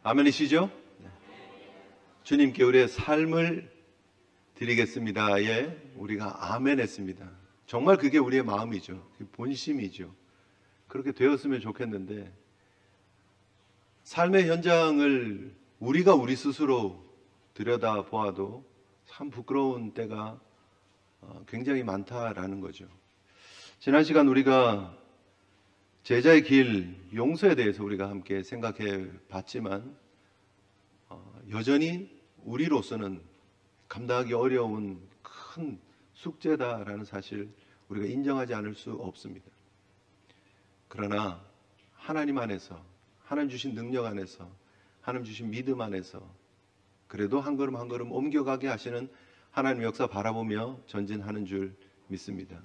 아멘이시죠? 주님께 우리의 삶을 드리겠습니다에 우리가 아멘 했습니다. 정말 그게 우리의 마음이죠. 본심이죠. 그렇게 되었으면 좋겠는데 삶의 현장을 우리가 우리 스스로 들여다보아도 참 부끄러운 때가 굉장히 많다라는 거죠. 지난 시간 우리가 제자의 길, 용서에 대해서 우리가 함께 생각해 봤지만 여전히 우리로서는 감당하기 어려운 큰 숙제다라는 사실 우리가 인정하지 않을 수 없습니다. 그러나 하나님 안에서, 하나님 주신 능력 안에서, 하나님 주신 믿음 안에서 그래도 한 걸음 한 걸음 옮겨가게 하시는 하나님 역사 바라보며 전진하는 줄 믿습니다.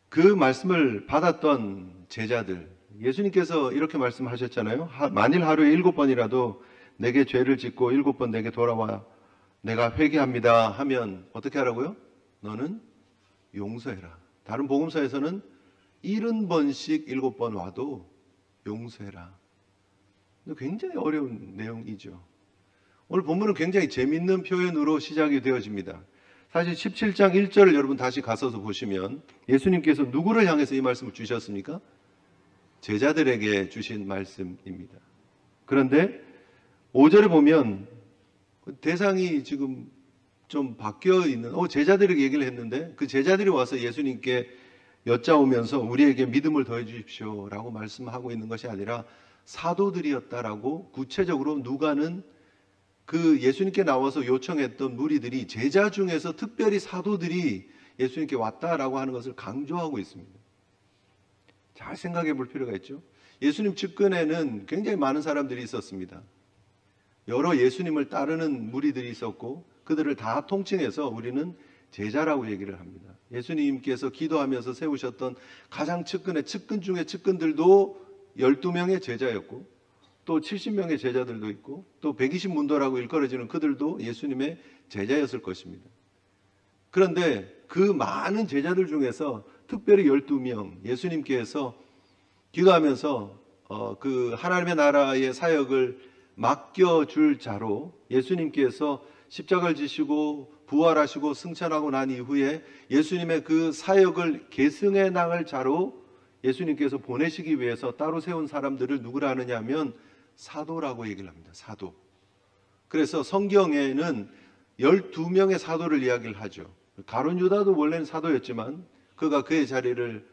그 말씀을 받았던 제자들, 예수님께서 이렇게 말씀하셨잖아요. 만일 하루에 7번이라도 내게 죄를 짓고 7번 내게 돌아와 내가 회개합니다 하면 어떻게 하라고요? 너는 용서해라. 다른 복음서에서는 70번씩 7번 와도 용서해라. 굉장히 어려운 내용이죠. 오늘 본문은 굉장히 재밌는 표현으로 시작이 되어집니다. 사실 17장 1절을 여러분 다시 가서서 보시면 예수님께서 누구를 향해서 이 말씀을 주셨습니까? 제자들에게 주신 말씀입니다. 그런데 5절에 보면 대상이 지금 좀 바뀌어 있는, 제자들에게 얘기를 했는데 그 제자들이 와서 예수님께 여짜오면서 우리에게 믿음을 더해 주십시오 라고 말씀하고 있는 것이 아니라 사도들이었다라고 구체적으로 누가는 그 예수님께 나와서 요청했던 무리들이 제자 중에서 특별히 사도들이 예수님께 왔다라고 하는 것을 강조하고 있습니다. 잘 생각해 볼 필요가 있죠. 예수님 측근에는 굉장히 많은 사람들이 있었습니다. 여러 예수님을 따르는 무리들이 있었고 그들을 다 통칭해서 우리는 제자라고 얘기를 합니다. 예수님께서 기도하면서 세우셨던 가장 측근의 측근 중에 측근들도 12명의 제자였고 또 70명의 제자들도 있고 또 120문도라고 일컬어지는 그들도 예수님의 제자였을 것입니다. 그런데 그 많은 제자들 중에서 특별히 12명 예수님께서 기도하면서 그 하나님의 나라의 사역을 맡겨줄 자로 예수님께서 십자가를 지시고 부활하시고 승천하고 난 이후에 예수님의 그 사역을 계승해 나갈 자로 예수님께서 보내시기 위해서 따로 세운 사람들을 누구라 하느냐 하면 사도라고 얘기를 합니다. 사도. 그래서 성경에는 12명의 사도를 이야기를 하죠. 가룟 유다도 원래는 사도였지만 그가 그의 자리를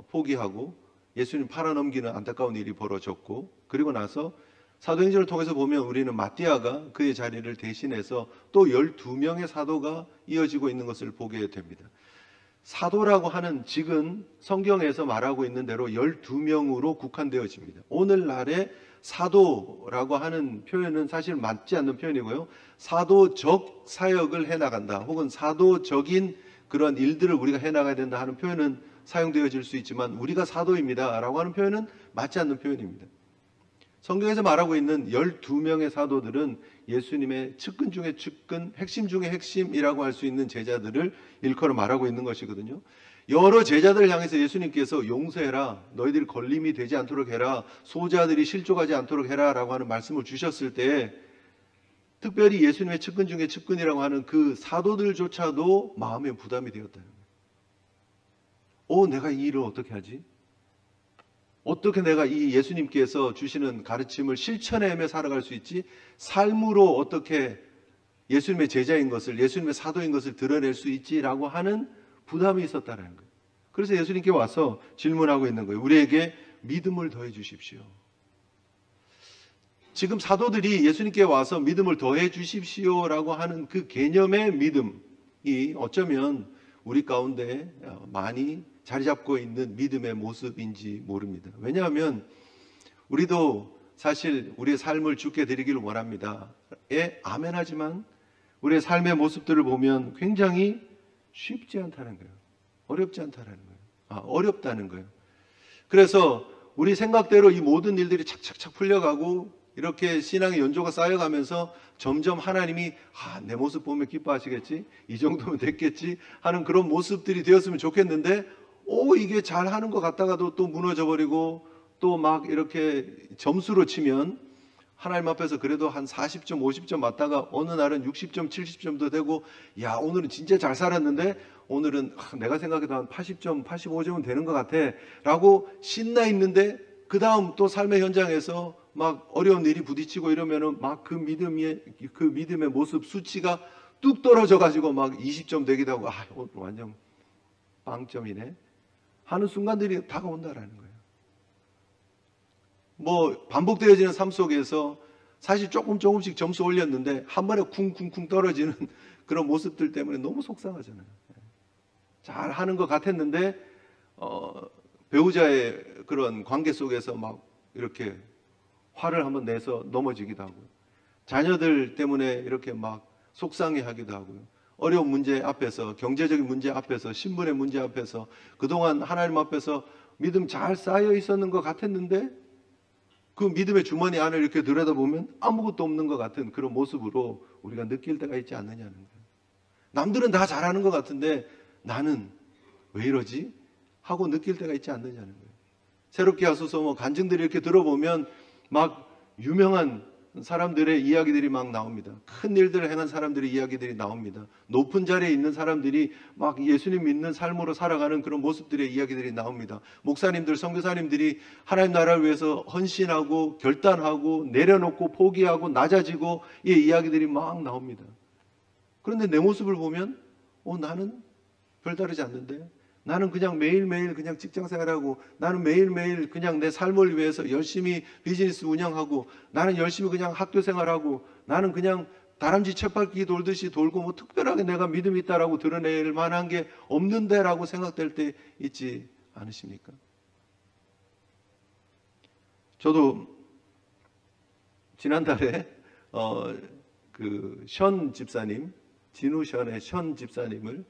포기하고 예수님 팔아넘기는 안타까운 일이 벌어졌고 그리고 나서 사도행전을 통해서 보면 우리는 마띠아가 그의 자리를 대신해서 또 12명의 사도가 이어지고 있는 것을 보게 됩니다. 사도라고 하는 직은 성경에서 말하고 있는 대로 12명으로 국한되어집니다. 오늘날의 사도라고 하는 표현은 사실 맞지 않는 표현이고요. 사도적 사역을 해나간다 혹은 사도적인 그런 일들을 우리가 해나가야 된다 하는 표현은 사용되어질 수 있지만 우리가 사도입니다 라고 하는 표현은 맞지 않는 표현입니다. 성경에서 말하고 있는 12명의 사도들은 예수님의 측근 중에 측근, 핵심 중에 핵심이라고 할 수 있는 제자들을 일컬어 말하고 있는 것이거든요. 여러 제자들을 향해서 예수님께서 용서해라, 너희들이 걸림이 되지 않도록 해라, 소자들이 실족하지 않도록 해라 라고 하는 말씀을 주셨을 때 특별히 예수님의 측근 중에 측근이라고 하는 그 사도들조차도 마음에 부담이 되었다는 거예요. 내가 이 일을 어떻게 하지? 어떻게 내가 이 예수님께서 주시는 가르침을 실천하며 살아갈 수 있지? 삶으로 어떻게 예수님의 제자인 것을, 예수님의 사도인 것을 드러낼 수 있지라고 하는 부담이 있었다는 거예요. 그래서 예수님께 와서 질문하고 있는 거예요. 우리에게 믿음을 더해 주십시오. 지금 사도들이 예수님께 와서 믿음을 더해 주십시오라고 하는 그 개념의 믿음이 어쩌면 우리 가운데 많이 자리 잡고 있는 믿음의 모습인지 모릅니다. 왜냐하면 우리도 사실 우리의 삶을 주께 드리기를 원합니다. 아멘하지만 우리의 삶의 모습들을 보면 굉장히 쉽지 않다는 거예요. 어렵지 않다는 거예요. 어렵다는 거예요. 그래서 우리 생각대로 이 모든 일들이 착착착 풀려가고 이렇게 신앙의 연조가 쌓여가면서 점점 하나님이 내 모습 보면 기뻐하시겠지? 이 정도면 됐겠지? 하는 그런 모습들이 되었으면 좋겠는데 이게 잘하는 것 같다가도 또 무너져버리고 또 막 이렇게 점수로 치면 하나님 앞에서 그래도 한 40점, 50점 맞다가 어느 날은 60점, 70점도 되고, 야, 오늘은 진짜 잘 살았는데 오늘은 내가 생각해도 한 80점, 85점은 되는 것 같아 라고 신나 있는데, 그 다음 또 삶의 현장에서 막 어려운 일이 부딪히고 이러면은 막 그 믿음의 모습 수치가 뚝 떨어져 가지고 막 20점 되기도 하고, 오늘 완전 빵점이네 하는 순간들이 다가온다라는 거예요. 뭐 반복되어지는 삶 속에서 사실 조금씩 점수 올렸는데 한 번에 쿵쿵쿵 떨어지는 그런 모습들 때문에 너무 속상하잖아요. 잘 하는 것 같았는데 배우자의 그런 관계 속에서 막 이렇게 화를 한번 내서 넘어지기도 하고요. 자녀들 때문에 이렇게 막 속상해하기도 하고요. 어려운 문제 앞에서, 경제적인 문제 앞에서, 신분의 문제 앞에서 그동안 하나님 앞에서 믿음 잘 쌓여 있었는 것 같았는데 그 믿음의 주머니 안을 이렇게 들여다보면 아무것도 없는 것 같은 그런 모습으로 우리가 느낄 때가 있지 않느냐는 거예요. 남들은 다 잘하는 것 같은데 나는 왜 이러지? 하고 느낄 때가 있지 않느냐는 거예요. 새롭게 하소서 뭐 간증들이 이렇게 들어보면 막 유명한 사람들의 이야기들이 막 나옵니다. 큰 일들을 행한 사람들의 이야기들이 나옵니다. 높은 자리에 있는 사람들이 막 예수님 믿는 삶으로 살아가는 그런 모습들의 이야기들이 나옵니다. 목사님들, 선교사님들이 하나님 나라를 위해서 헌신하고 결단하고 내려놓고 포기하고 낮아지고 이 이야기들이 막 나옵니다. 그런데 내 모습을 보면 나는 별다르지 않는데, 나는 그냥 매일매일 그냥 직장 생활하고, 나는 매일매일 그냥 내 삶을 위해서 열심히 비즈니스 운영하고, 나는 열심히 그냥 학교 생활하고, 나는 그냥 다람쥐 쳇바퀴 돌듯이 돌고 뭐 특별하게 내가 믿음이 있다라고 드러낼 만한 게 없는데 라고 생각될 때 있지 않으십니까? 저도 지난달에 그 션 집사님, 진우션의 션 집사님을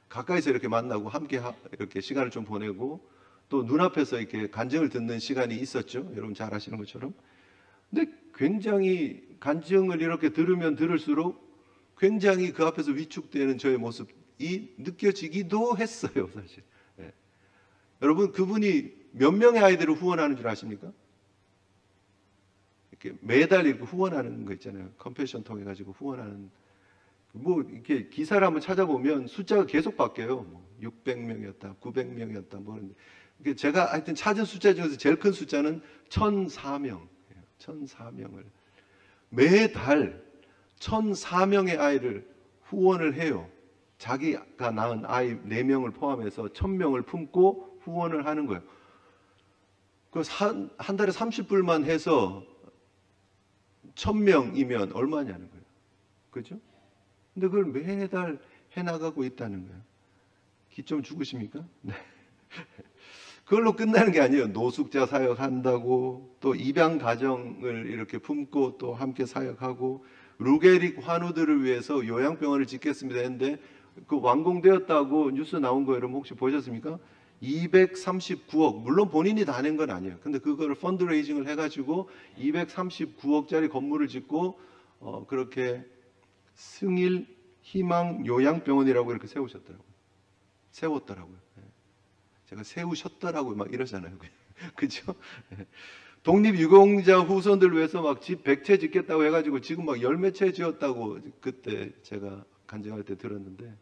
가까이서 이렇게 만나고 함께 이렇게 시간을 좀 보내고 또 눈앞에서 이렇게 간증을 듣는 시간이 있었죠. 여러분 잘 아시는 것처럼. 근데 굉장히 간증을 이렇게 들으면 들을수록 굉장히 그 앞에서 위축되는 저의 모습이 느껴지기도 했어요, 사실. 네. 여러분, 그분이 몇 명의 아이들을 후원하는 줄 아십니까? 이렇게 매달 이렇게 후원하는 거 있잖아요. 컴패션 통해 가지고 후원하는. 뭐 이렇게 기사를 한번 찾아보면 숫자가 계속 바뀌어요. 뭐 600명이었다, 900명이었다, 뭐 그런데 제가 하여튼 찾은 숫자 중에서 제일 큰 숫자는 1,004명. 1,004명을 매달 1,004명의 아이를 후원을 해요. 자기가 낳은 아이 4명을 포함해서 1,000명을 품고 후원을 하는 거예요. 그 한 달에 30불만 해서 1,000명이면 얼마냐는 거예요. 그죠? 근데 그걸 매달 해나가고 있다는 거예요. 기 좀 죽으십니까? 네. 그걸로 끝나는 게 아니에요. 노숙자 사역한다고, 또 입양 가정을 이렇게 품고 또 함께 사역하고, 루게릭 환우들을 위해서 요양병원을 짓겠습니다 했는데 그 완공되었다고 뉴스 나온 거 여러분 혹시 보셨습니까? 239억, 물론 본인이 다 낸 건 아니에요. 근데 그거를 펀드레이징을 해가지고 239억짜리 건물을 짓고 그렇게 승일 희망 요양병원이라고 이렇게 세우셨더라고요. 세웠더라고요. 제가 세우셨더라고요. 막 이러잖아요. 그죠? 독립유공자 후손들 위해서 막 집 100채 짓겠다고 해가지고 지금 막 10몇 채 지었다고 그때 제가 간증할 때 들었는데,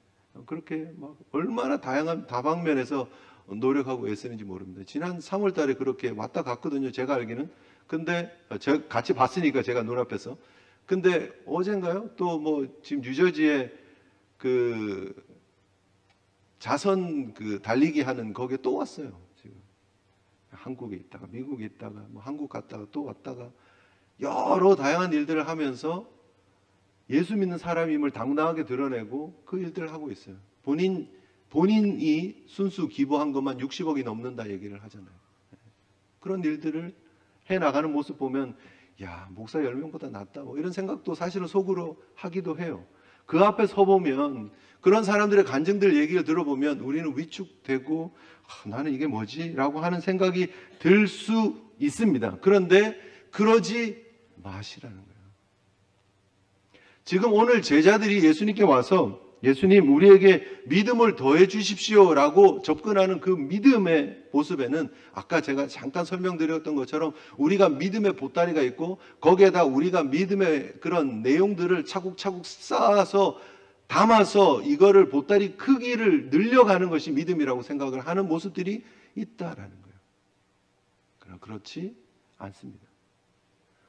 그렇게 막 얼마나 다양한 다방면에서 노력하고 애쓰는지 모릅니다. 지난 3월 달에 그렇게 왔다 갔거든요. 제가 알기는. 근데 제가 같이 봤으니까 제가 눈앞에서. 근데 어젠가요? 또 뭐 지금 뉴저지에 그 자선 그 달리기 하는 거기에 또 왔어요. 지금 한국에 있다가 미국에 있다가 뭐 한국 갔다가 또 왔다가 여러 다양한 일들을 하면서 예수 믿는 사람임을 당당하게 드러내고 그 일들을 하고 있어요. 본인이 순수 기부한 것만 60억이 넘는다 얘기를 하잖아요. 그런 일들을 해 나가는 모습 보면 야, 목사 10명보다 낫다 뭐 이런 생각도 사실은 속으로 하기도 해요. 그 앞에 서보면 그런 사람들의 간증들 얘기를 들어보면 우리는 위축되고 나는 이게 뭐지? 라고 하는 생각이 들 수 있습니다. 그런데 그러지 마시라는 거예요. 지금 오늘 제자들이 예수님께 와서 예수님 우리에게 믿음을 더해 주십시오라고 접근하는 그 믿음의 모습에는 아까 제가 잠깐 설명드렸던 것처럼 우리가 믿음의 보따리가 있고 거기에다 우리가 믿음의 그런 내용들을 차곡차곡 쌓아서 담아서 이거를 보따리 크기를 늘려가는 것이 믿음이라고 생각을 하는 모습들이 있다라는 거예요. 그러나 그렇지 않습니다.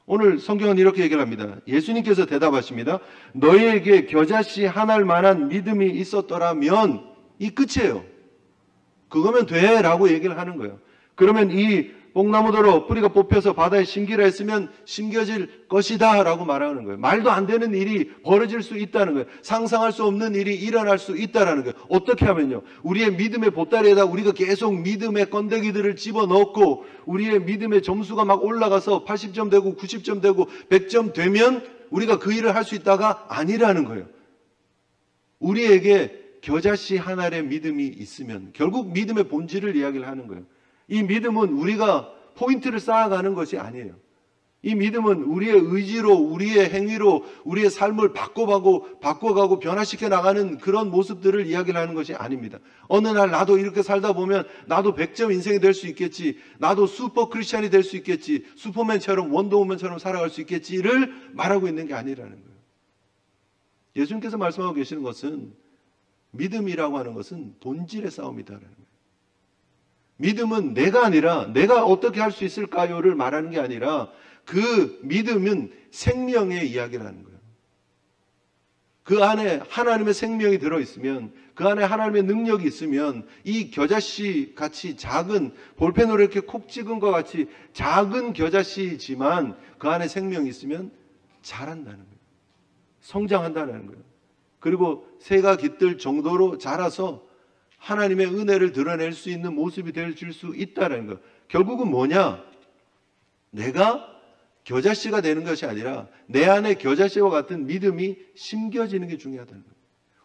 오늘 성경은 이렇게 얘기를 합니다. 예수님께서 대답하십니다. 너희에게 겨자씨 하나일 만한 믿음이 있었더라면 이 끝이에요. 그거면 돼 라고 얘기를 하는 거예요. 그러면 이 뽕나무더러 뿌리가 뽑혀서 바다에 심기라 했으면 심겨질 것이다 라고 말하는 거예요. 말도 안 되는 일이 벌어질 수 있다는 거예요. 상상할 수 없는 일이 일어날 수 있다는 거예요. 어떻게 하면요, 우리의 믿음의 보따리에다 우리가 계속 믿음의 건더기들을 집어넣고 우리의 믿음의 점수가 막 올라가서 80점 되고 90점 되고 100점 되면 우리가 그 일을 할 수 있다가 아니라는 거예요. 우리에게 겨자씨 하나의 믿음이 있으면 결국 믿음의 본질을 이야기를 하는 거예요. 이 믿음은 우리가 포인트를 쌓아가는 것이 아니에요. 이 믿음은 우리의 의지로, 우리의 행위로 우리의 삶을 바꿔가고 변화시켜 나가는 그런 모습들을 이야기를 하는 것이 아닙니다. 어느 날 나도 이렇게 살다 보면 나도 100점 인생이 될 수 있겠지, 나도 슈퍼 크리스찬이 될 수 있겠지, 슈퍼맨처럼 원더우먼처럼 살아갈 수 있겠지를 말하고 있는 게 아니라는 거예요. 예수님께서 말씀하고 계시는 것은 믿음이라고 하는 것은 본질의 싸움이다라는 거예요. 믿음은 내가 아니라 내가 어떻게 할 수 있을까요를 말하는 게 아니라 그 믿음은 생명의 이야기라는 거예요. 그 안에 하나님의 생명이 들어있으면, 그 안에 하나님의 능력이 있으면 이 겨자씨 같이 작은, 볼펜으로 이렇게 콕 찍은 것 같이 작은 겨자씨지만 그 안에 생명이 있으면 자란다는 거예요. 성장한다는 거예요. 그리고 새가 깃들 정도로 자라서 하나님의 은혜를 드러낼 수 있는 모습이 될 수 있다는 거. 결국은 뭐냐? 내가 겨자씨가 되는 것이 아니라 내 안에 겨자씨와 같은 믿음이 심겨지는 게 중요하다는 거예요.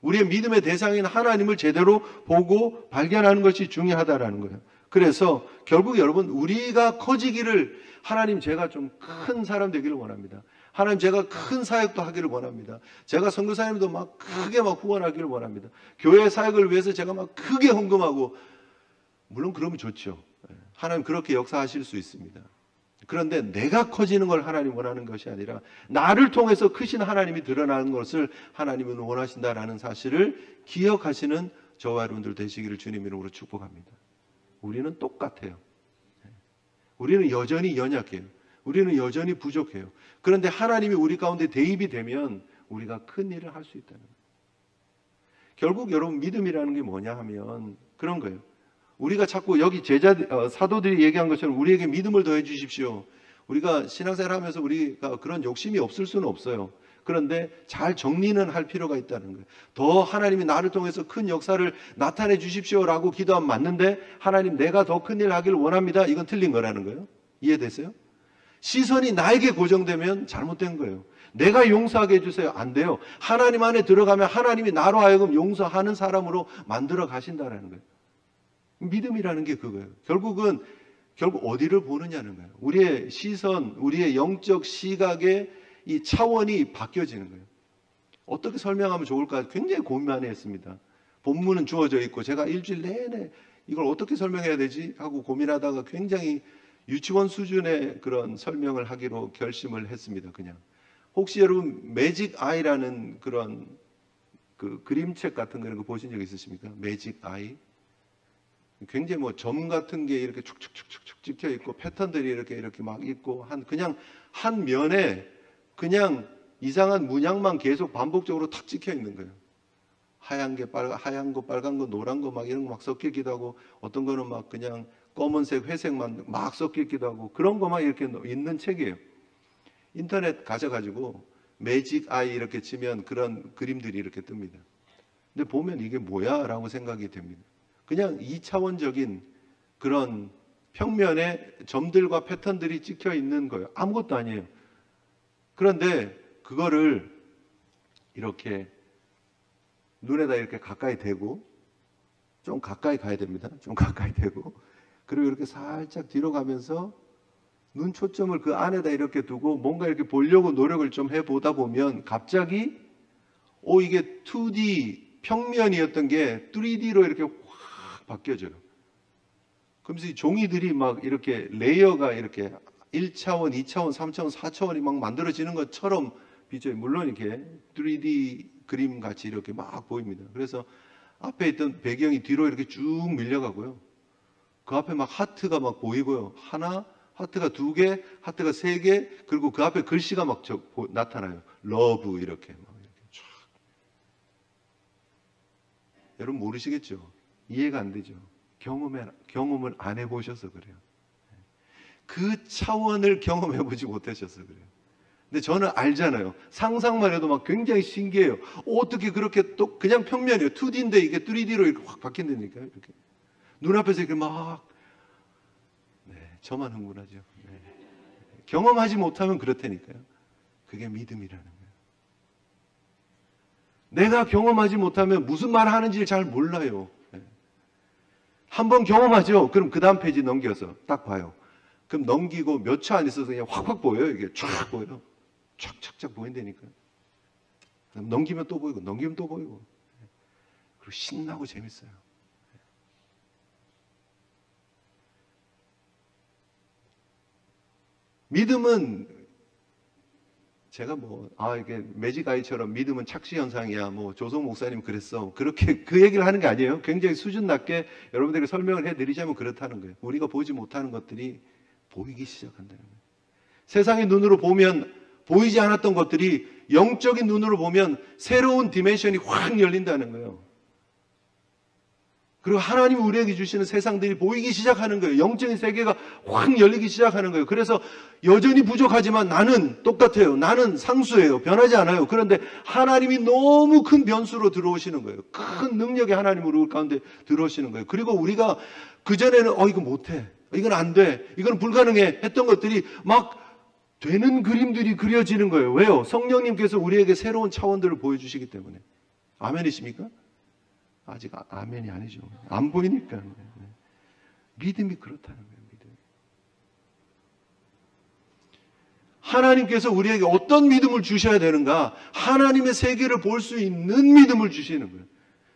우리의 믿음의 대상인 하나님을 제대로 보고 발견하는 것이 중요하다는 거예요. 그래서 결국 여러분, 우리가 커지기를, 하나님 제가 좀 큰 사람 되기를 원합니다. 하나님 제가 큰 사역도 하기를 원합니다. 제가 선교사님도 막 크게 막 후원하기를 원합니다. 교회 사역을 위해서 제가 막 크게 헌금하고, 물론 그러면 좋죠. 하나님 그렇게 역사하실 수 있습니다. 그런데 내가 커지는 걸 하나님 원하는 것이 아니라 나를 통해서 크신 하나님이 드러나는 것을 하나님은 원하신다라는 사실을 기억하시는 저와 여러분들 되시기를 주님 이름으로 축복합니다. 우리는 똑같아요. 우리는 여전히 연약해요. 우리는 여전히 부족해요. 그런데 하나님이 우리 가운데 대입이 되면 우리가 큰 일을 할 수 있다는 거예요. 결국 여러분, 믿음이라는 게 뭐냐 하면 그런 거예요. 우리가 자꾸 여기 사도들이 얘기한 것처럼 우리에게 믿음을 더해 주십시오. 우리가 신앙생활 하면서 우리가 그런 욕심이 없을 수는 없어요. 그런데 잘 정리는 할 필요가 있다는 거예요. 더 하나님이 나를 통해서 큰 역사를 나타내 주십시오라고 기도하면 맞는데, 하나님 내가 더 큰 일 하기를 원합니다, 이건 틀린 거라는 거예요. 이해되세요? 시선이 나에게 고정되면 잘못된 거예요. 내가 용서하게 해주세요, 안 돼요. 하나님 안에 들어가면 하나님이 나로 하여금 용서하는 사람으로 만들어 가신다는 거예요. 믿음이라는 게 그거예요. 결국 어디를 보느냐는 거예요. 우리의 시선, 우리의 영적 시각의 이 차원이 바뀌어지는 거예요. 어떻게 설명하면 좋을까 굉장히 고민 많이 했습니다. 본문은 주어져 있고 제가 일주일 내내 이걸 어떻게 설명해야 되지 하고 고민하다가 굉장히 유치원 수준의 그런 설명을 하기로 결심을 했습니다. 그냥 혹시 여러분 매직 아이라는 그런 그 그림책 같은 거 보신 적 있으십니까? 매직 아이. 굉장히 뭐 점 같은 게 이렇게 축축축축 찍혀 있고 패턴들이 이렇게 막 있고 그냥 한 면에 그냥 이상한 문양만 계속 반복적으로 탁 찍혀 있는 거예요. 하얀 거, 빨간 거, 노란 거 막 이런 거 막 섞이기도 하고, 어떤 거는 막 그냥 검은색, 회색만 막 섞이기도 하고, 그런 거 막 이렇게 있는 책이에요. 인터넷 가셔가지고 매직 아이 이렇게 치면 그런 그림들이 이렇게 뜹니다. 근데 보면 이게 뭐야? 라고 생각이 됩니다. 그냥 2차원적인 그런 평면에 점들과 패턴들이 찍혀 있는 거예요. 아무것도 아니에요. 그런데 그거를 이렇게 눈에다 이렇게 가까이 대고, 좀 가까이 가야 됩니다. 좀 가까이 대고, 그리고 이렇게 살짝 뒤로 가면서 눈 초점을 그 안에다 이렇게 두고 뭔가 이렇게 보려고 노력을 좀 해보다 보면 갑자기 이게 2D 평면이었던 게 3D로 이렇게 확 바뀌어져요. 그러면서 이 종이들이 막 이렇게 레이어가 이렇게 1차원, 2차원, 3차원, 4차원이 막 만들어지는 것처럼 비춰요. 물론 이렇게 3D 그림 같이 이렇게 막 보입니다. 그래서 앞에 있던 배경이 뒤로 이렇게 쭉 밀려가고요. 그 앞에 막 하트가 막 보이고요. 하나, 하트가 2개, 하트가 3개, 그리고 그 앞에 글씨가 막 나타나요. 러브 이렇게 막 이렇게 쫙. 여러분 모르시겠죠? 이해가 안 되죠? 경험을 안 해보셔서 그래요. 그 차원을 경험해보지 못하셔서 그래요. 근데 저는 알잖아요. 상상만 해도 막 굉장히 신기해요. 어떻게 그렇게 또 그냥 평면이에요. 2D인데 이게 3D로 이렇게 확 바뀐다니까요. 이렇게. 눈앞에서 이렇게 막, 네, 저만 흥분하죠. 네. 경험하지 못하면 그렇다니까요. 그게 믿음이라는 거예요. 내가 경험하지 못하면 무슨 말 하는지 잘 몰라요. 네. 한번 경험하죠. 그럼 그 다음 페이지 넘겨서 딱 봐요. 그럼 넘기고 몇 초 안 있어서 그냥 확확 보여요. 이게 쫙 보여요. 쫙쫙쫙 보인다니까요. 넘기면 또 보이고, 넘기면 또 보이고. 그리고 신나고 재밌어요. 믿음은 제가 이게 매직아이처럼 믿음은 착시현상이야. 조성 목사님 그랬어. 그렇게 그 얘기를 하는 게 아니에요. 굉장히 수준 낮게 여러분들에게 설명을 해드리자면 그렇다는 거예요. 우리가 보지 못하는 것들이 보이기 시작한다는 거예요. 세상의 눈으로 보면 보이지 않았던 것들이 영적인 눈으로 보면 새로운 디멘션이 확 열린다는 거예요. 그리고 하나님이 우리에게 주시는 세상들이 보이기 시작하는 거예요. 영적인 세계가 확 열리기 시작하는 거예요. 그래서 여전히 부족하지만 나는 똑같아요. 나는 상수예요. 변하지 않아요. 그런데 하나님이 너무 큰 변수로 들어오시는 거예요. 큰 능력의 하나님이 우리 가운데 들어오시는 거예요. 그리고 우리가 그전에는 이거 못해. 이건 안 돼. 이건 불가능해. 했던 것들이 막 되는 그림들이 그려지는 거예요. 왜요? 성령님께서 우리에게 새로운 차원들을 보여주시기 때문에. 아멘이십니까? 아직 아멘이 아니죠. 안 보이니까. 믿음이 그렇다는 거예요. 믿음. 하나님께서 우리에게 어떤 믿음을 주셔야 되는가? 하나님의 세계를 볼 수 있는 믿음을 주시는 거예요.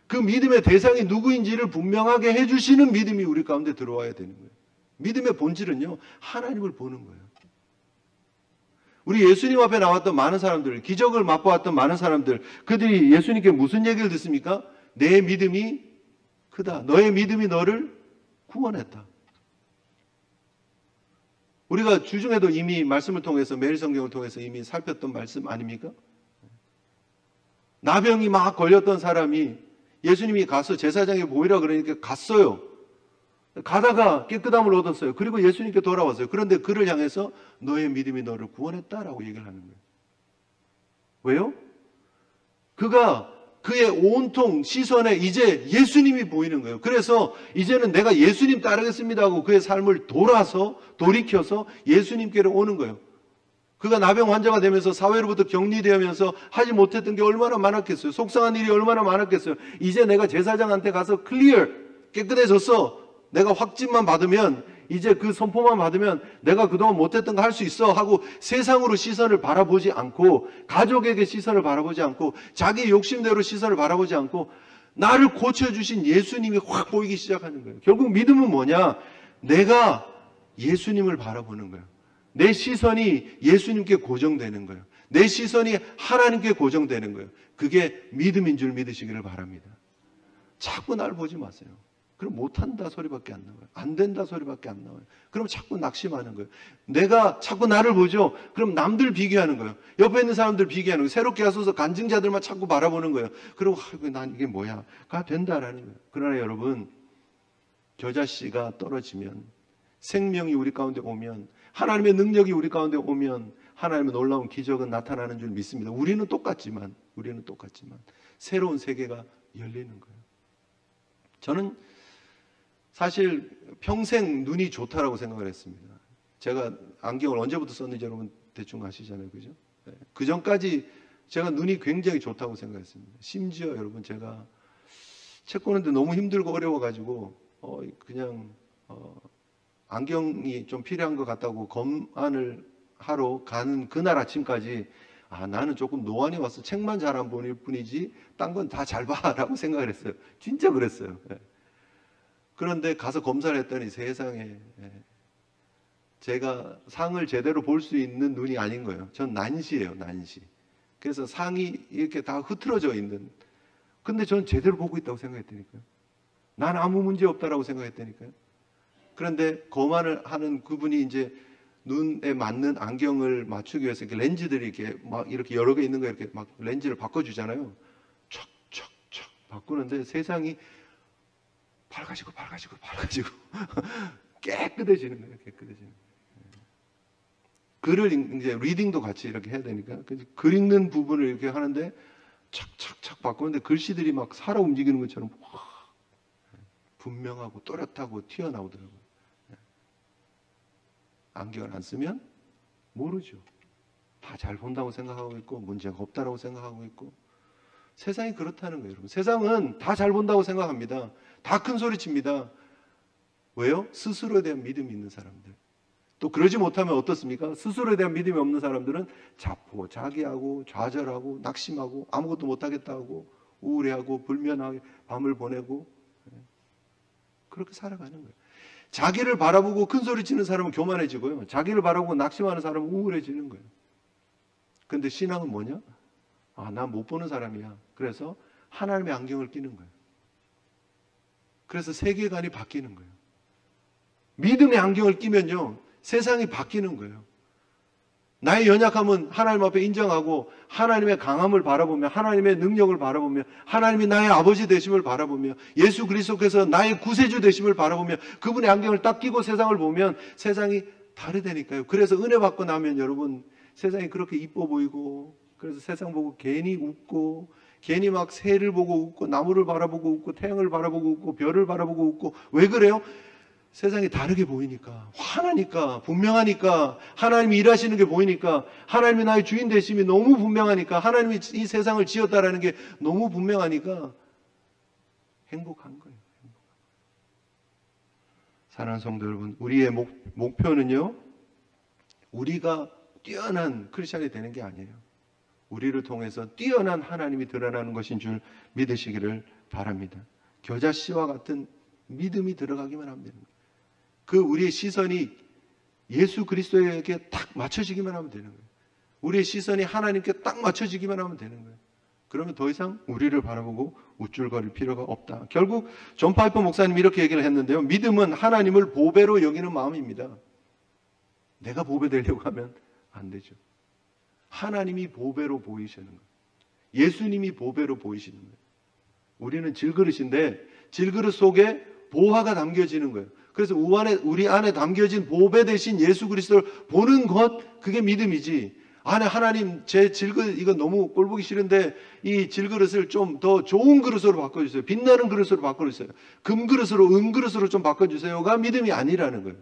그 믿음의 대상이 누구인지를 분명하게 해주시는 믿음이 우리 가운데 들어와야 되는 거예요. 믿음의 본질은요, 하나님을 보는 거예요. 우리 예수님 앞에 나왔던 많은 사람들, 기적을 맛보았던 많은 사람들, 그들이 예수님께 무슨 얘기를 듣습니까? 내 믿음이 크다. 너의 믿음이 너를 구원했다. 우리가 주중에도 이미 말씀을 통해서, 매일 성경을 통해서 이미 살폈던 말씀 아닙니까? 나병이 막 걸렸던 사람이 예수님이 가서 제사장에 보이라 그러니까 갔어요. 가다가 깨끗함을 얻었어요. 그리고 예수님께 돌아왔어요. 그런데 그를 향해서 너의 믿음이 너를 구원했다라고 얘기를 하는 거예요. 왜요? 그가 그의 온통 시선에 이제 예수님이 보이는 거예요. 그래서 이제는 내가 예수님 따르겠습니다 하고 그의 삶을 돌이켜서 예수님께로 오는 거예요. 그가 나병 환자가 되면서 사회로부터 격리되면서 하지 못했던 게 얼마나 많았겠어요. 속상한 일이 얼마나 많았겠어요. 이제 내가 제사장한테 가서 깨끗해졌어. 내가 확진만 받으면, 이제 그 선포만 받으면 내가 그동안 못했던 거 할 수 있어 하고 세상으로 시선을 바라보지 않고, 가족에게 시선을 바라보지 않고, 자기 욕심대로 시선을 바라보지 않고 나를 고쳐주신 예수님이 확 보이기 시작하는 거예요. 결국 믿음은 뭐냐? 내가 예수님을 바라보는 거예요. 내 시선이 예수님께 고정되는 거예요. 내 시선이 하나님께 고정되는 거예요. 그게 믿음인 줄 믿으시기를 바랍니다. 자꾸 나를 보지 마세요. 그럼 못한다 소리밖에 안 나와요. 안 된다 소리밖에 안 나와요. 그럼 자꾸 낙심하는 거예요. 내가 자꾸 나를 보죠. 그럼 남들 비교하는 거예요. 옆에 있는 사람들 비교하는 거예요. 새롭게 와서 간증자들만 자꾸 바라보는 거예요. 그리고 난 이게 뭐야? 가 된다라는 거예요. 그러나 여러분, 겨자씨가 떨어지면, 생명이 우리 가운데 오면, 하나님의 능력이 우리 가운데 오면 하나님의 놀라운 기적은 나타나는 줄 믿습니다. 우리는 똑같지만 새로운 세계가 열리는 거예요. 저는 사실 평생 눈이 좋다라고 생각을 했습니다. 제가 안경을 언제부터 썼는지 여러분 대충 아시잖아요. 그죠? 네. 그 전까지 제가 눈이 굉장히 좋다고 생각했습니다. 심지어 여러분, 제가 책 보는데 너무 힘들고 어려워가지고 그냥 안경이 좀 필요한 것 같다고 검안을 하러 가는 그날 아침까지 아, 나는 조금 노안이 와서 책만 잘 안 보일 뿐이지 딴 건 다 잘 봐라고 생각을 했어요. 진짜 그랬어요. 예. 그런데 가서 검사를 했더니 세상에, 예, 제가 상을 제대로 볼 수 있는 눈이 아닌 거예요. 전 난시예요, 난시. 그래서 상이 이렇게 다 흐트러져 있는. 근데 저는 제대로 보고 있다고 생각했다니까요. 난 아무 문제 없다라고 생각했다니까요. 그런데 검안을 하는 그분이 이제 눈에 맞는 안경을 맞추기 위해서 이렇게 렌즈들이 이렇게 막 이렇게 여러 개 있는 거 이렇게 막 렌즈를 바꿔주잖아요. 척척척 바꾸는데 세상이 밝아지고 깨끗해지는 거예요. 깨끗해지는 거예요. 글을 이제 리딩도 같이 이렇게 해야 되니까 글 읽는 부분을 이렇게 하는데 착착착 바꾸는데 글씨들이 막 살아 움직이는 것처럼 분명하고 또렷하고 튀어나오더라고요. 안경을 안 쓰면 모르죠. 다 잘 본다고 생각하고 있고 문제가 없다라고 생각하고 있고. 세상이 그렇다는 거예요, 여러분. 세상은 다 잘 본다고 생각합니다. 다 큰 소리 칩니다. 왜요? 스스로에 대한 믿음이 있는 사람들. 또 그러지 못하면 어떻습니까? 스스로에 대한 믿음이 없는 사람들은 자포자기하고 좌절하고 낙심하고 아무것도 못하겠다 하고 우울해하고 불면하게 밤을 보내고 그렇게 살아가는 거예요. 자기를 바라보고 큰 소리 치는 사람은 교만해지고요. 자기를 바라보고 낙심하는 사람은 우울해지는 거예요. 근데 신앙은 뭐냐? 아, 난 못 보는 사람이야. 그래서 하나님의 안경을 끼는 거예요. 그래서 세계관이 바뀌는 거예요. 믿음의 안경을 끼면요, 세상이 바뀌는 거예요. 나의 연약함은 하나님 앞에 인정하고 하나님의 강함을 바라보며 하나님의 능력을 바라보며 하나님이 나의 아버지 되심을 바라보며 예수 그리스도께서 나의 구세주 되심을 바라보며 그분의 안경을 딱 끼고 세상을 보면 세상이 다르다니까요. 그래서 은혜 받고 나면 여러분 세상이 그렇게 이뻐 보이고 그래서 세상 보고 괜히 웃고 괜히 막 새를 보고 웃고 나무를 바라보고 웃고 태양을 바라보고 웃고 별을 바라보고 웃고. 왜 그래요? 세상이 다르게 보이니까, 환하니까, 분명하니까, 하나님이 일하시는 게 보이니까, 하나님이 나의 주인 되심이 너무 분명하니까, 하나님이 이 세상을 지었다라는 게 너무 분명하니까 행복한 거예요. 사랑하는 성도 여러분, 우리의 목표는요, 우리가 뛰어난 크리스찬이 되는 게 아니에요. 우리를 통해서 뛰어난 하나님이 드러나는 것인 줄 믿으시기를 바랍니다. 겨자씨와 같은 믿음이 들어가기만 하면 됩니다. 그 우리의 시선이 예수 그리스도에게 딱 맞춰지기만 하면 되는 거예요. 우리의 시선이 하나님께 딱 맞춰지기만 하면 되는 거예요. 그러면 더 이상 우리를 바라보고 우쭐거릴 필요가 없다. 결국 존 파이퍼 목사님이 이렇게 얘기를 했는데요. 믿음은 하나님을 보배로 여기는 마음입니다. 내가 보배 되려고 하면 안 되죠. 하나님이 보배로 보이시는 거예요. 예수님이 보배로 보이시는 거예요. 우리는 질그릇인데 질그릇 속에 보화가 담겨지는 거예요. 그래서 우리 안에 담겨진 보배 대신 예수 그리스도를 보는 것, 그게 믿음이지. 안에 하나님 제 질그릇 이거 너무 꼴보기 싫은데 이 질그릇을 좀 더 좋은 그릇으로 바꿔주세요. 빛나는 그릇으로 바꿔주세요. 금그릇으로 은그릇으로 좀 바꿔주세요가 믿음이 아니라는 거예요.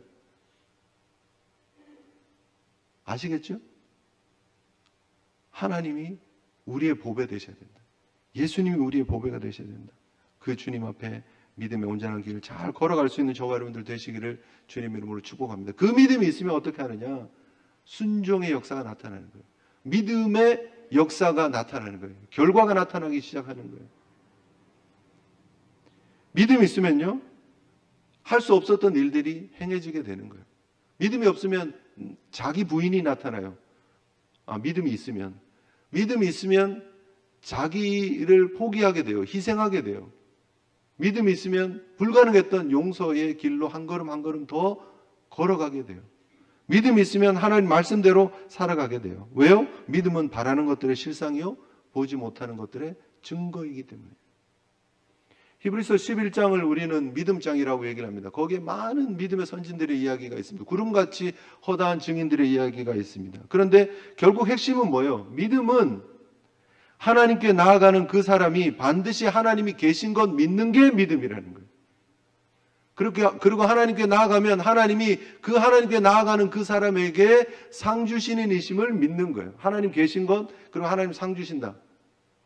아시겠죠? 하나님이 우리의 보배 되셔야 된다. 예수님이 우리의 보배가 되셔야 된다. 그 주님 앞에 믿음의 온전한 길을 잘 걸어갈 수 있는 저와 여러분들 되시기를 주님 이름으로 축복합니다. 그 믿음이 있으면 어떻게 하느냐? 순종의 역사가 나타나는 거예요. 믿음의 역사가 나타나는 거예요. 결과가 나타나기 시작하는 거예요. 믿음이 있으면요, 할 수 없었던 일들이 행해지게 되는 거예요. 믿음이 없으면 자기 부인이 나타나요. 믿음이 있으면 자기를 포기하게 돼요. 희생하게 돼요. 믿음이 있으면 불가능했던 용서의 길로 한 걸음 한 걸음 더 걸어가게 돼요. 믿음이 있으면 하나님 말씀대로 살아가게 돼요. 왜요? 믿음은 바라는 것들의 실상이요, 보지 못하는 것들의 증거이기 때문에. 히브리서 11장을 우리는 믿음장이라고 얘기를 합니다. 거기에 많은 믿음의 선진들의 이야기가 있습니다. 구름같이 허다한 증인들의 이야기가 있습니다. 그런데 결국 핵심은 뭐예요? 믿음은 하나님께 나아가는 그 사람이 반드시 하나님이 계신 것 믿는 게 믿음이라는 거예요. 그리고 하나님께 나아가면 하나님이 그 하나님께 나아가는 그 사람에게 상 주시는 이심을 믿는 거예요. 하나님 계신 것, 그리고 하나님 상 주신다.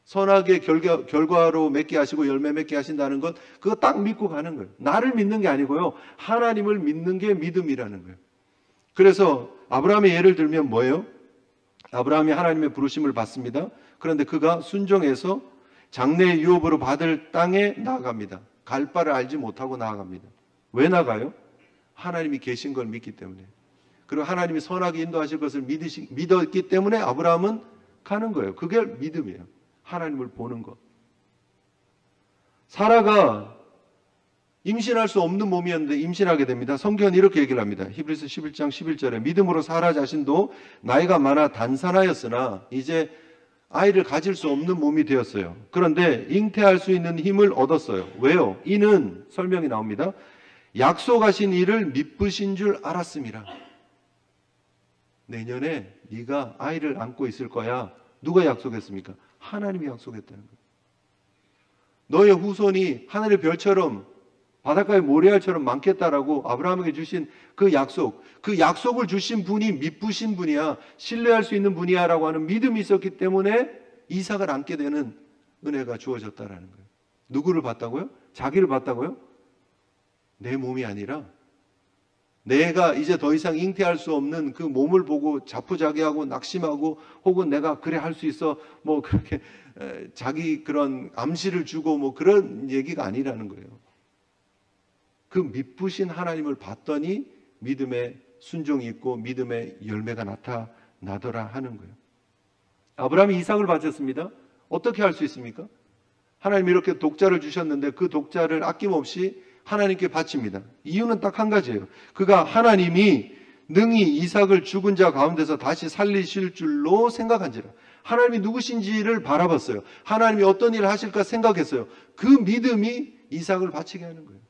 선하게 결과로 맺게 하시고 열매 맺게 하신다는 것, 그거 딱 믿고 가는 거예요. 나를 믿는 게 아니고요, 하나님을 믿는 게 믿음이라는 거예요. 그래서 아브라함의 예를 들면 뭐예요? 아브라함이 하나님의 부르심을 받습니다. 그런데 그가 순종해서 장래의 유업으로 받을 땅에 나아갑니다. 갈 바를 알지 못하고 나아갑니다. 왜 나가요? 하나님이 계신 걸 믿기 때문에. 그리고 하나님이 선하게 인도하실 것을 믿었기 때문에 아브라함은 가는 거예요. 그게 믿음이에요. 하나님을 보는 것. 사라가 임신할 수 없는 몸이었는데 임신하게 됩니다. 성경은 이렇게 얘기를 합니다. 히브리서 11장 11절에 믿음으로 사라 자신도 나이가 많아 단산하였으나 이제 아이를 가질 수 없는 몸이 되었어요. 그런데 잉태할 수 있는 힘을 얻었어요. 왜요? 이는 설명이 나옵니다. 약속하신 이를 미쁘신 줄 알았음이라. 내년에 네가 아이를 안고 있을 거야. 누가 약속했습니까? 하나님이 약속했다는 거예요. 너의 후손이 하늘의 별처럼 바닷가의 모래알처럼 많겠다라고 아브라함에게 주신 그 약속을 주신 분이 미쁘신 분이야, 신뢰할 수 있는 분이야 라고 하는 믿음이 있었기 때문에 이삭을 안게 되는 은혜가 주어졌다라는 거예요. 누구를 봤다고요? 자기를 봤다고요? 내 몸이 아니라 내가 이제 더 이상 잉태할 수 없는 그 몸을 보고 자포자기하고 낙심하고 혹은 내가 그래 할 수 있어 뭐 그렇게 자기 그런 암시를 주고 뭐 그런 얘기가 아니라는 거예요. 그 미쁘신 하나님을 봤더니 믿음의 순종이 있고 믿음의 열매가 나타나더라 하는 거예요. 아브라함이 이삭을 바쳤습니다. 어떻게 할 수 있습니까? 하나님이 이렇게 독자를 주셨는데 그 독자를 아낌없이 하나님께 바칩니다. 이유는 딱 한 가지예요. 그가 하나님이 능히 이삭을 죽은 자 가운데서 다시 살리실 줄로 생각한지라. 하나님이 누구신지를 바라봤어요. 하나님이 어떤 일을 하실까 생각했어요. 그 믿음이 이삭을 바치게 하는 거예요.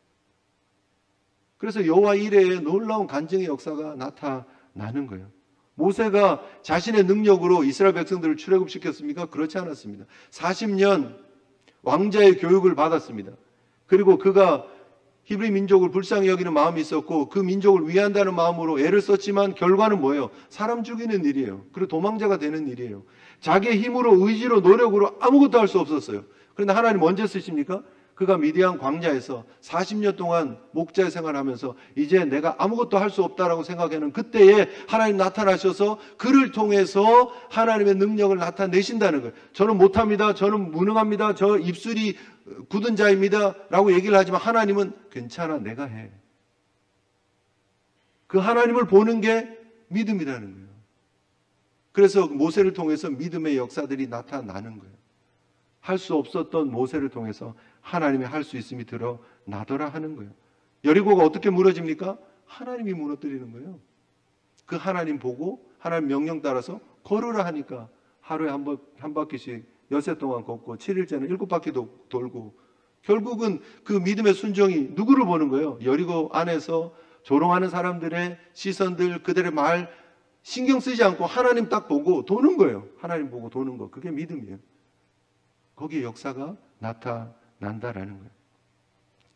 그래서 여호와 이레의 놀라운 간증의 역사가 나타나는 거예요. 모세가 자신의 능력으로 이스라엘 백성들을 출애굽시켰습니까? 그렇지 않았습니다. 40년 왕자의 교육을 받았습니다. 그리고 그가 히브리 민족을 불쌍히 여기는 마음이 있었고 그 민족을 위한다는 마음으로 애를 썼지만 결과는 뭐예요? 사람 죽이는 일이에요. 그리고 도망자가 되는 일이에요. 자기의 힘으로 의지로 노력으로 아무것도 할 수 없었어요. 그런데 하나님 언제 쓰십니까? 그가 미디안 광야에서 40년 동안 목자의 생활하면서 이제 내가 아무것도 할 수 없다라고 생각하는 그때에 하나님 나타나셔서 그를 통해서 하나님의 능력을 나타내신다는 거예요. 저는 못합니다. 저는 무능합니다. 저 입술이 굳은 자입니다. 라고 얘기를 하지만 하나님은 괜찮아. 내가 해. 그 하나님을 보는 게 믿음이라는 거예요. 그래서 모세를 통해서 믿음의 역사들이 나타나는 거예요. 할 수 없었던 모세를 통해서 하나님이 할 수 있음이 드러나더라 하는 거예요. 여리고가 어떻게 무너집니까? 하나님이 무너뜨리는 거예요. 그 하나님 보고 하나님 명령 따라서 걸으라 하니까 하루에 한 바퀴씩 엿새 동안 걷고 7일째는 7바퀴 돌고 결국은 그 믿음의 순종이 누구를 보는 거예요? 여리고 안에서 조롱하는 사람들의 시선들, 그들의 말 신경 쓰지 않고 하나님 딱 보고 도는 거예요. 하나님 보고 도는 거. 그게 믿음이에요. 거기에 역사가 나타난다라는 거예요.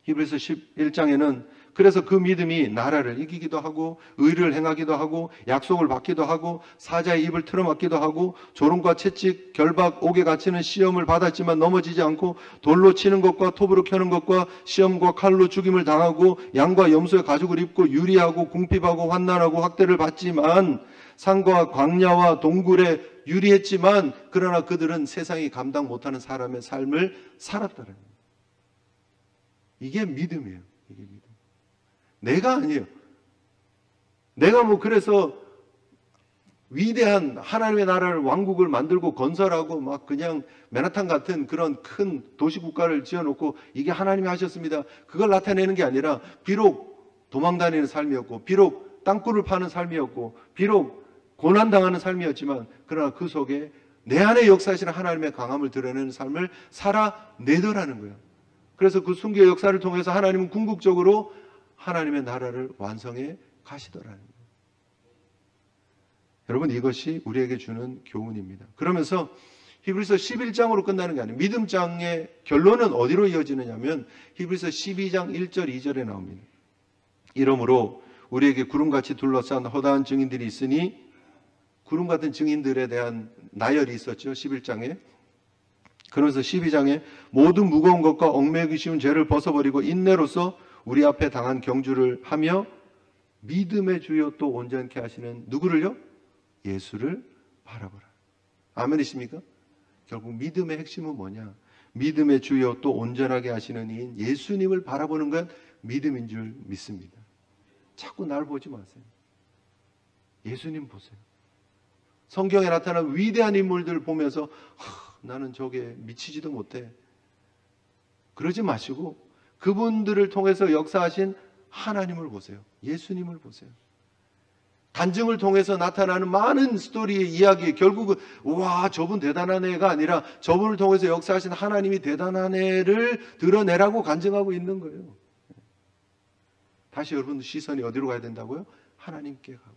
히브리서 11장에는 그래서 그 믿음이 나라를 이기기도 하고 의를 행하기도 하고 약속을 받기도 하고 사자의 입을 틀어막기도 하고 조롱과 채찍, 결박, 옥에 갇히는 시험을 받았지만 넘어지지 않고 돌로 치는 것과 톱으로 켜는 것과 시험과 칼로 죽임을 당하고 양과 염소의 가죽을 입고 유리하고 궁핍하고 환난하고 학대를 받지만 산과 광야와 동굴에 유리했지만 그러나 그들은 세상이 감당 못하는 사람의 삶을 살았다는 거예요. 이게 믿음이에요. 이게 믿음. 내가 아니에요. 내가 뭐 그래서 위대한 하나님의 나라를 왕국을 만들고 건설하고 막 그냥 맨하탄 같은 그런 큰 도시국가를 지어놓고 이게 하나님이 하셨습니다. 그걸 나타내는 게 아니라 비록 도망다니는 삶이었고 비록 땅굴을 파는 삶이었고 비록 고난당하는 삶이었지만 그러나 그 속에 내 안에 역사하시는 하나님의 강함을 드러내는 삶을 살아내더라는 거예요. 그래서 그 순교의 역사를 통해서 하나님은 궁극적으로 하나님의 나라를 완성해 가시더라는 거예요. 여러분 이것이 우리에게 주는 교훈입니다. 그러면서 히브리서 11장으로 끝나는 게 아니에요. 믿음장의 결론은 어디로 이어지느냐면 히브리서 12장 1절 2절에 나옵니다. 이러므로 우리에게 구름같이 둘러싼 허다한 증인들이 있으니 구름 같은 증인들에 대한 나열이 있었죠. 11장에. 그러면서 12장에 모든 무거운 것과 얽매이기 쉬운 죄를 벗어버리고 인내로서 우리 앞에 당한 경주를 하며 믿음의 주요 또 온전케 하시는 누구를요? 예수를 바라보라. 아멘이십니까? 결국 믿음의 핵심은 뭐냐? 믿음의 주여 또 온전하게 하시는 이인 예수님을 바라보는 건 믿음인 줄 믿습니다. 자꾸 날 보지 마세요. 예수님 보세요. 성경에 나타난 위대한 인물들 보면서 나는 저게 미치지도 못해. 그러지 마시고 그분들을 통해서 역사하신 하나님을 보세요. 예수님을 보세요. 간증을 통해서 나타나는 많은 스토리의 이야기, 결국은 와 저분 대단한 애가 아니라 저분을 통해서 역사하신 하나님이 대단한 애를 드러내라고 간증하고 있는 거예요. 다시 여러분 시선이 어디로 가야 된다고요? 하나님께 가고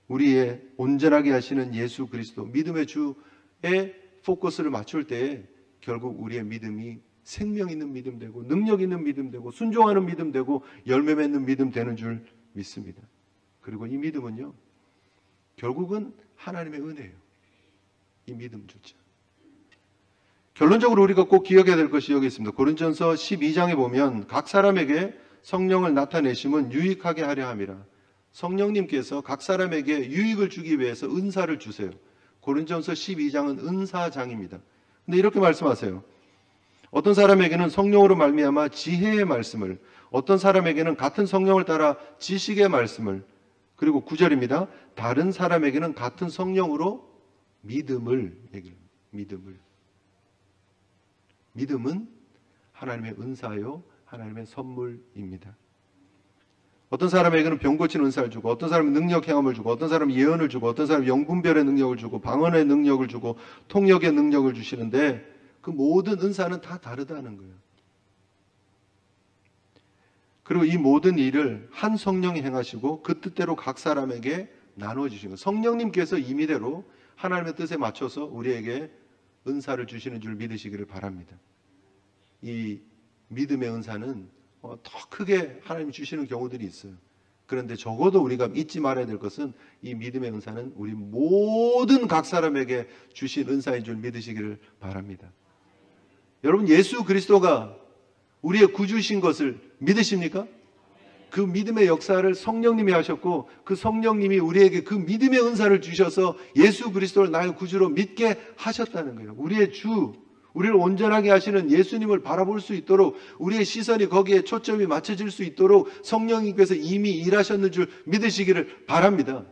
우리의 온전하게 하시는 예수 그리스도 믿음의 주에 포커스를 맞출 때 결국 우리의 믿음이 생명 있는 믿음 되고 능력 있는 믿음 되고 순종하는 믿음 되고 열매 맺는 믿음 되는 줄 믿습니다. 그리고 이 믿음은요 결국은 하나님의 은혜예요. 이 믿음조차. 결론적으로 우리가 꼭 기억해야 될 것이 여기 있습니다. 고린전서 12장에 보면 각 사람에게 성령을 나타내심은 유익하게 하려 함이라. 성령님께서 각 사람에게 유익을 주기 위해서 은사를 주세요. 고린전서 12장은 은사장입니다. 근데 이렇게 말씀하세요. 어떤 사람에게는 성령으로 말미암아 지혜의 말씀을, 어떤 사람에게는 같은 성령을 따라 지식의 말씀을, 그리고 9절입니다. 다른 사람에게는 같은 성령으로 믿음을 얘기합니다. 믿음은 하나님의 은사요, 하나님의 선물입니다. 어떤 사람에게는 병 고치는 은사를 주고, 어떤 사람은 능력 행함을 주고, 어떤 사람은 예언을 주고, 어떤 사람은 영분별의 능력을 주고, 방언의 능력을 주고, 통역의 능력을 주시는데 그 모든 은사는 다 다르다는 거예요. 그리고 이 모든 일을 한 성령이 행하시고 그 뜻대로 각 사람에게 나눠주신 거예요. 성령님께서 임의대로 하나님의 뜻에 맞춰서 우리에게 은사를 주시는 줄 믿으시기를 바랍니다. 이 믿음의 은사는 더 크게 하나님이 주시는 경우들이 있어요. 그런데 적어도 우리가 잊지 말아야 될 것은 이 믿음의 은사는 우리 모든 각 사람에게 주신 은사인 줄 믿으시기를 바랍니다. 여러분 예수 그리스도가 우리의 구주신 것을 믿으십니까? 그 믿음의 역사를 성령님이 하셨고 그 성령님이 우리에게 그 믿음의 은사를 주셔서 예수 그리스도를 나의 구주로 믿게 하셨다는 거예요. 우리의 주, 우리를 온전하게 하시는 예수님을 바라볼 수 있도록 우리의 시선이 거기에 초점이 맞춰질 수 있도록 성령님께서 이미 일하셨는 줄 믿으시기를 바랍니다.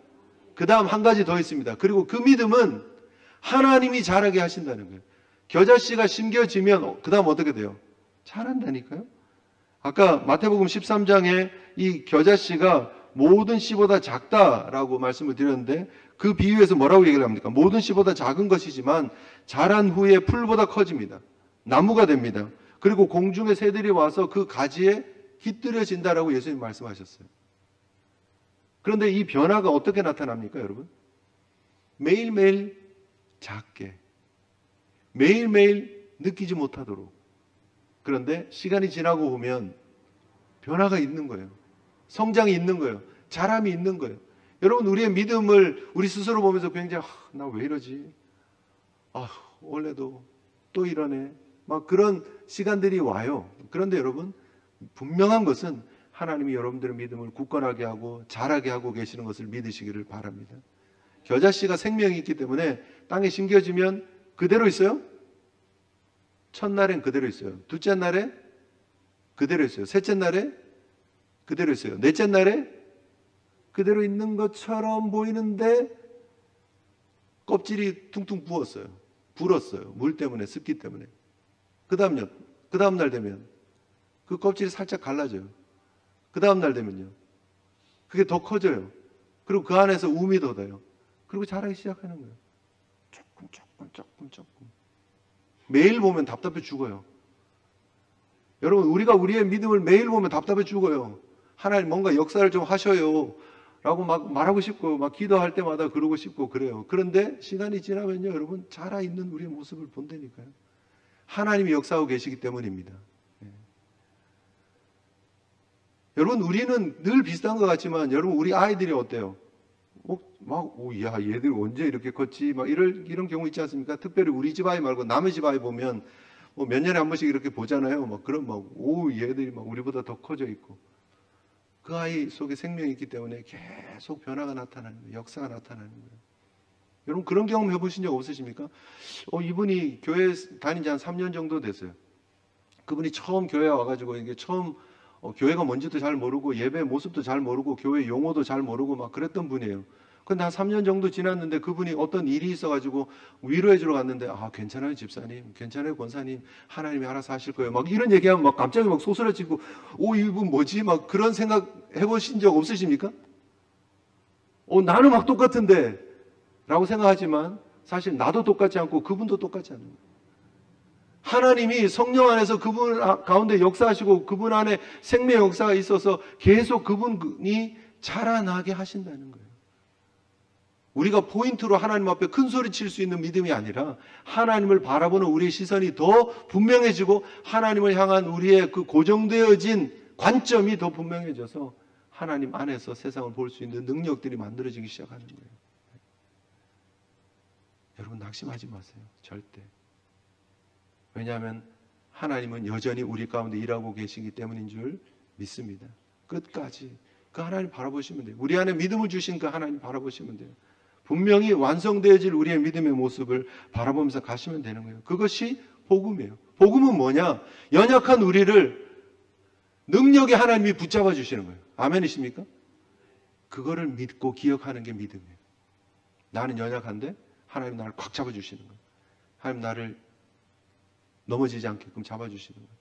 그 다음 한 가지 더 있습니다. 그리고 그 믿음은 하나님이 잘하게 하신다는 거예요. 겨자씨가 심겨지면 그 다음 어떻게 돼요? 자란다니까요. 아까 마태복음 13장에 이 겨자씨가 모든 씨보다 작다라고 말씀을 드렸는데 그 비유에서 뭐라고 얘기를 합니까? 모든 씨보다 작은 것이지만 자란 후에 풀보다 커집니다. 나무가 됩니다. 그리고 공중의 새들이 와서 그 가지에 깃들여진다라고 예수님 말씀하셨어요. 그런데 이 변화가 어떻게 나타납니까, 여러분? 매일매일 작게, 매일매일 느끼지 못하도록. 그런데 시간이 지나고 보면 변화가 있는 거예요. 성장이 있는 거예요. 자람이 있는 거예요. 여러분 우리의 믿음을 우리 스스로 보면서 굉장히 나 왜 이러지? 원래도 또 이러네. 막 그런 시간들이 와요. 그런데 여러분 분명한 것은 하나님이 여러분들의 믿음을 굳건하게 하고 자라게 하고 계시는 것을 믿으시기를 바랍니다. 겨자씨가 생명이 있기 때문에 땅에 심겨지면 그대로 있어요? 첫날엔 그대로 있어요. 둘째 날에 그대로 있어요. 셋째 날에 그대로 있어요. 넷째 날에 그대로 있는 것처럼 보이는데 껍질이 퉁퉁 부었어요. 불었어요. 물 때문에, 습기 때문에. 그 다음 날 되면 그 껍질이 살짝 갈라져요. 그 다음 날 되면요. 그게 더 커져요. 그리고 그 안에서 움이 돋아요. 그리고 자라기 시작하는 거예요. 조금. 매일 보면 답답해 죽어요. 여러분 우리가 우리의 믿음을 매일 보면 답답해 죽어요. 하나님 뭔가 역사를 좀 하셔요 라고 막 말하고 싶고 막 기도할 때마다 그러고 싶고 그래요. 그런데 시간이 지나면요 여러분 자라있는 우리의 모습을 본다니까요. 하나님이 역사하고 계시기 때문입니다. 여러분 우리는 늘 비슷한 것 같지만 여러분 우리 아이들이 어때요? 야 얘들 언제 이렇게 컸지? 막 이런 경우 있지 않습니까? 특별히 우리 집 아이 말고 남의 집 아이 보면 몇 년에 한 번씩 이렇게 보잖아요. 얘들이 우리보다 더 커져 있고 그 아이 속에 생명이 있기 때문에 계속 변화가 나타나는 거예요. 역사가 나타나는 거예요. 여러분 그런 경험 해보신 적 없으십니까? 이분이 교회 다닌 지 한 3년 정도 됐어요. 그분이 처음 교회에 와가지고 이게 처음 교회가 뭔지도 잘 모르고 예배 모습도 잘 모르고 교회 용어도 잘 모르고 막 그랬던 분이에요. 근데 한 3년 정도 지났는데 그분이 어떤 일이 있어가지고 위로해 주러 갔는데, 괜찮아요 집사님, 괜찮아요 권사님, 하나님이 알아서 하실 거예요, 막 이런 얘기하면 막 갑자기 막 소스라치고, 이분 뭐지, 막 그런 생각 해보신 적 없으십니까? 나는 막 똑같은데 라고 생각하지만 사실 나도 똑같지 않고 그분도 똑같지 않은 거예요. 하나님이 성령 안에서 그분 가운데 역사하시고 그분 안에 생명의 역사가 있어서 계속 그분이 자라나게 하신다는 거예요. 우리가 포인트로 하나님 앞에 큰 소리 칠 수 있는 믿음이 아니라 하나님을 바라보는 우리의 시선이 더 분명해지고 하나님을 향한 우리의 그 고정되어진 관점이 더 분명해져서 하나님 안에서 세상을 볼 수 있는 능력들이 만들어지기 시작하는 거예요. 여러분 낙심하지 마세요. 절대. 왜냐하면 하나님은 여전히 우리 가운데 일하고 계시기 때문인 줄 믿습니다. 끝까지 그 하나님 바라보시면 돼요. 우리 안에 믿음을 주신 그 하나님 바라보시면 돼요. 분명히 완성되어질 우리의 믿음의 모습을 바라보면서 가시면 되는 거예요. 그것이 복음이에요. 복음은 뭐냐? 연약한 우리를 능력의 하나님이 붙잡아 주시는 거예요. 아멘이십니까? 그거를 믿고 기억하는 게 믿음이에요. 나는 연약한데 하나님 나를 꽉 잡아주시는 거예요. 하나님 나를 넘어지지 않게끔 잡아주시는 거예요.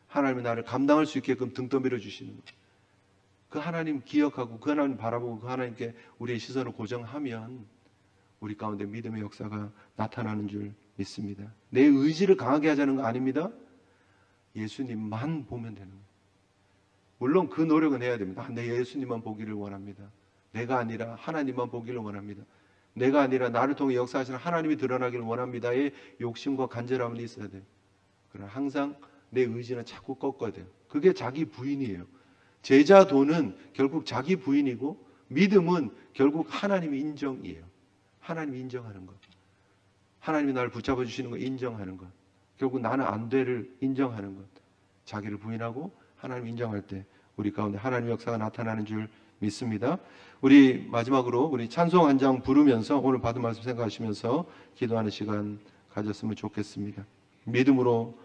하나님이 나를 감당할 수 있게끔 등 떠밀어 주시는 거예요. 그 하나님 기억하고 그 하나님 바라보고 그 하나님께 우리의 시선을 고정하면 우리 가운데 믿음의 역사가 나타나는 줄 믿습니다. 내 의지를 강하게 하자는 거 아닙니다. 예수님만 보면 되는 거예요. 물론 그 노력은 해야 됩니다. 내 예수님만 보기를 원합니다. 내가 아니라 하나님만 보기를 원합니다. 내가 아니라 나를 통해 역사하시는 하나님이 드러나기를 원합니다의 욕심과 간절함은 있어야 돼요. 그러나 항상 내 의지는 자꾸 꺾어야 돼요. 그게 자기 부인이에요. 제자도는 결국 자기 부인이고 믿음은 결국 하나님의 인정이에요. 하나님이 인정하는 것. 하나님이 나를 붙잡아 주시는 거 인정하는 것. 결국 나는 안 돼를 인정하는 것. 자기를 부인하고 하나님 인정할 때 우리 가운데 하나님의 역사가 나타나는 줄 믿습니다. 우리 마지막으로 우리 찬송 한 장 부르면서 오늘 받은 말씀 생각하시면서 기도하는 시간 가졌으면 좋겠습니다. 믿음으로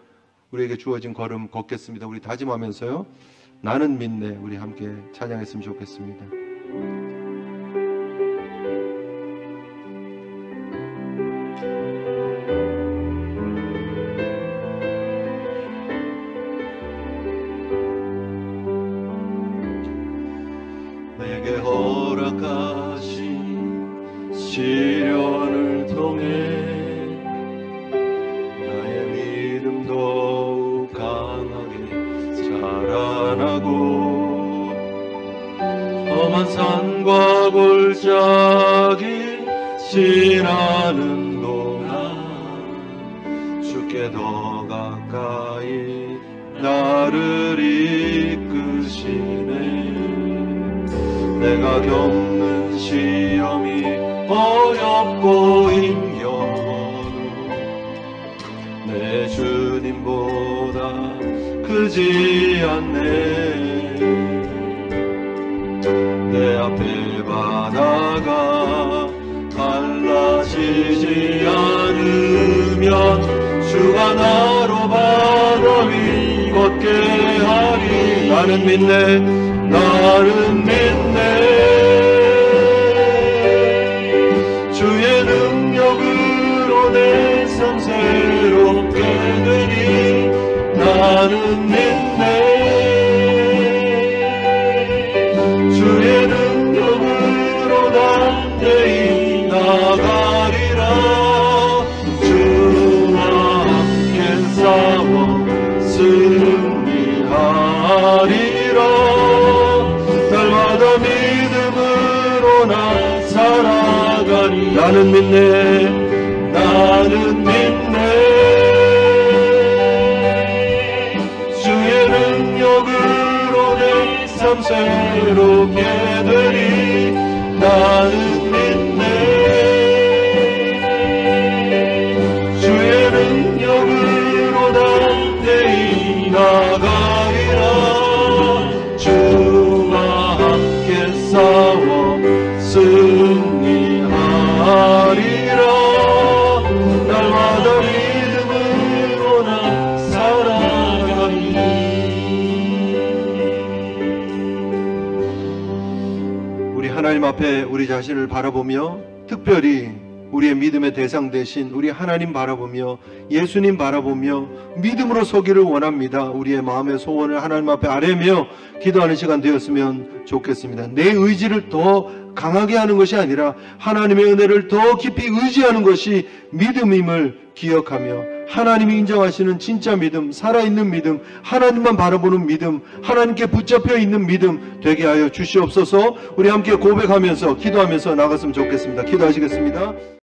우리에게 주어진 걸음 걷겠습니다. 우리 다짐하면서요. 나는 믿네. 우리 함께 찬양했으면 좋겠습니다. 내게 허락하신 시련을 통해 나의 믿음 더욱 강하게 자라나고 험한 산과 골짜기 지나는 동안 주께 더 가까이 나를 이끄시네. 내가 겪는 시험이 어렵고 힘겨워도 내 주님보다 크지 않네. 내 앞에 바다가 갈라지지 않으면 주가 나로 바다 위 걷게 하리. 나는 믿네. 나는 믿네. 주의 능력으로 내 삶 새롭게 되니 나는 믿네. 주의 능력으로 담대히 나가리라. 주와 함께 싸워 승리하리라. 날마다 믿음으로 나 살아가니 나는 믿네. 나는 믿네. 주의 능력으로 내 삶 새롭게 되리. 나는 믿네. 주의 능력으로 담대히 나가리라. 주와 함께 싸워 승리하리라. 앞에 우리 자신을 바라보며 특별히 우리의 믿음의 대상 되신 우리 하나님 바라보며 예수님 바라보며 믿음으로 서기를 원합니다. 우리의 마음의 소원을 하나님 앞에 아뢰며 기도하는 시간 되었으면 좋겠습니다. 내 의지를 더 강하게 하는 것이 아니라 하나님의 은혜를 더 깊이 의지하는 것이 믿음임을 기억하며 하나님이 인정하시는 진짜 믿음, 살아있는 믿음, 하나님만 바라보는 믿음, 하나님께 붙잡혀 있는 믿음 되게 하여 주시옵소서. 우리 함께 고백하면서 기도하면서 나갔으면 좋겠습니다. 기도하시겠습니다.